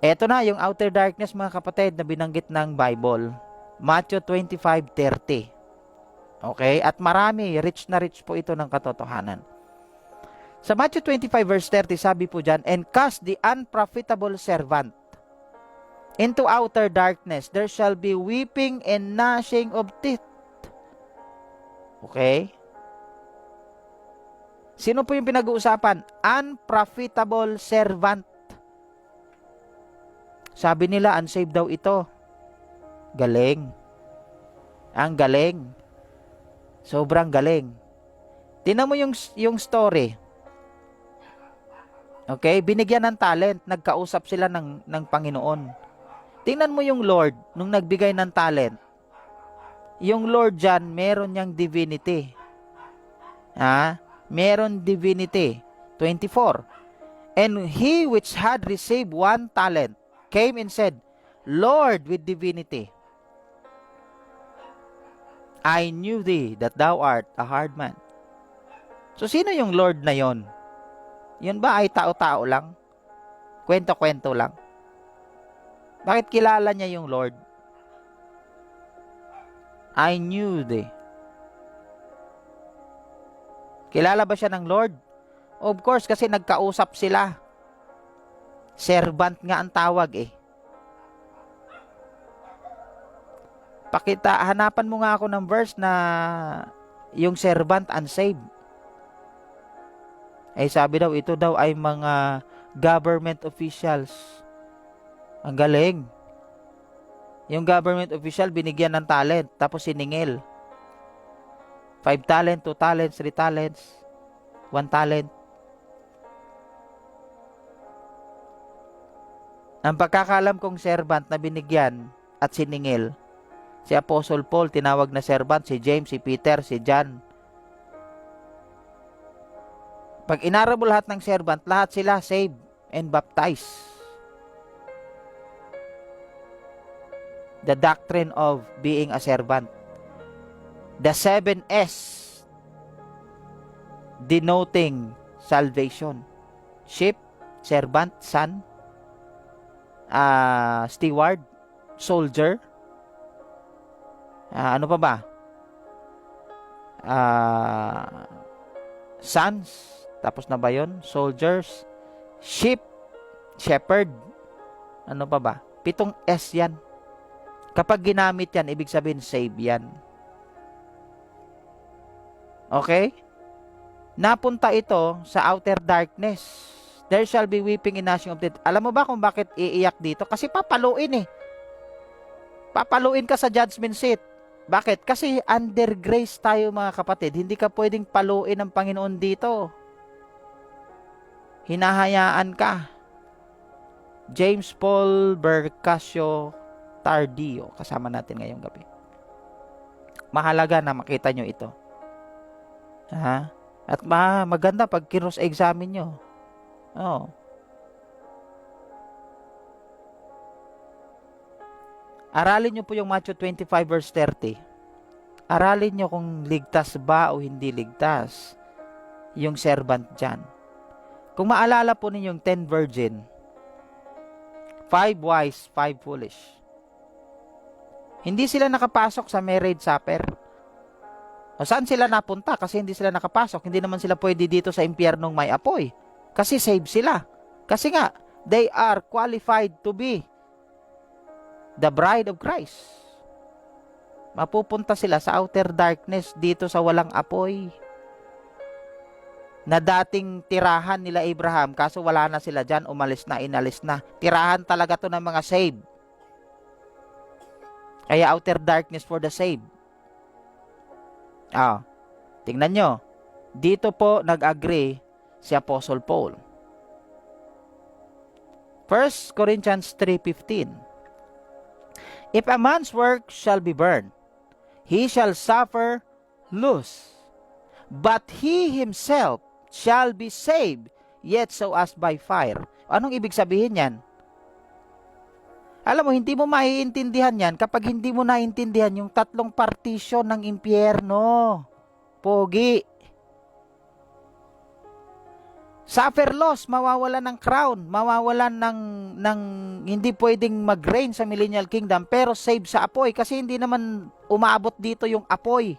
Eto na yung outer darkness mga kapatid na binanggit ng Bible. Matthew 25:30. Okay? At marami, rich na rich po ito ng katotohanan. Sa Matthew 25 verse 30, sabi po dyan, "And cast the unprofitable servant into outer darkness, there shall be weeping and gnashing of teeth." Okay? Sino po yung pinag-uusapan? Unprofitable servant. Sabi nila, unsaved daw ito. Galing. Ang galing. Sobrang galing. Tingnan mo yung story. Okay? Binigyan ng talent. Nagkausap sila ng Panginoon. Tingnan mo yung Lord nung nagbigay ng talent. Yung Lord dyan, meron niyang divinity. Meron divinity. 24. "And he which had received 1 talent came and said, Lord, with divinity, I knew thee that thou art a hard man." So, sino yung Lord na yon? Yun ba ay tao-tao lang? Kwento-kwento lang? Bakit kilala niya yung Lord? I knew thee. Kilala ba siya ng Lord? Of course, kasi nagkausap sila. Servant nga ang tawag eh. Hanapan mo nga ako ng verse na yung servant unsaved. Sabi daw, ito daw ay mga government officials. Ang galing. Yung government official, binigyan ng talent, tapos siningil. 5 talent, 2 talents, 3 talents, 1 talent. Ang pagkakalam kong servant na binigyan at siningil, si Apostle Paul, tinawag na servant, si James, si Peter, si John. Pag inaral mo lahat ng servant, lahat sila saved and baptized. The doctrine of being a servant. The 7 S denoting salvation. Sheep, servant, son, steward, soldier. Ano pa ba? Sons, tapos na ba yun? Soldiers, sheep, shepherd. Ano pa ba? 7 S yan. Kapag ginamit yan, ibig sabihin save yan. Okay? Napunta ito sa outer darkness. There shall be weeping and gnashing of teeth. Alam mo ba kung bakit iiyak dito? Kasi papaluin eh. Papaluin ka sa judgment seat. Bakit? Kasi under grace tayo mga kapatid. Hindi ka pwedeng paluin ng Panginoon dito. Hinahayaan ka. James Paul Bercasio Tardio, kasama natin ngayong gabi. Mahalaga na makita nyo ito. At maganda pag kinos-examine nyo. Aralin nyo po yung Matthew 25 verse 30. Aralin nyo kung ligtas ba o hindi ligtas yung servant dyan. Kung maalala po ninyong 10 virgin, 5 wise, 5 foolish. Hindi sila nakapasok sa marriage supper. O saan sila napunta? Kasi hindi sila nakapasok. Hindi naman sila pwede dito sa impyernong may apoy. Kasi saved sila. Kasi nga, they are qualified to be the bride of Christ. Mapupunta sila sa outer darkness dito sa walang apoy. Na dating tirahan nila Abraham, kaso wala na sila dyan, umalis na, inalis na. Tirahan talaga to ng mga saved. Kaya outer darkness for the saved. Tingnan nyo. Dito po nag-agree si Apostle Paul. 1 Corinthians 3:15. If a man's work shall be burned, he shall suffer loss. But he himself shall be saved, yet so as by fire. Anong ibig sabihin yan? Alam mo, hindi mo maiintindihan yan kapag hindi mo naintindihan yung 3 partition ng impyerno. Pogi. Suffer loss, mawawalan ng crown, mawawalan ng hindi pwedeng mag-reign sa millennial kingdom, pero save sa apoy kasi hindi naman umabot dito yung apoy.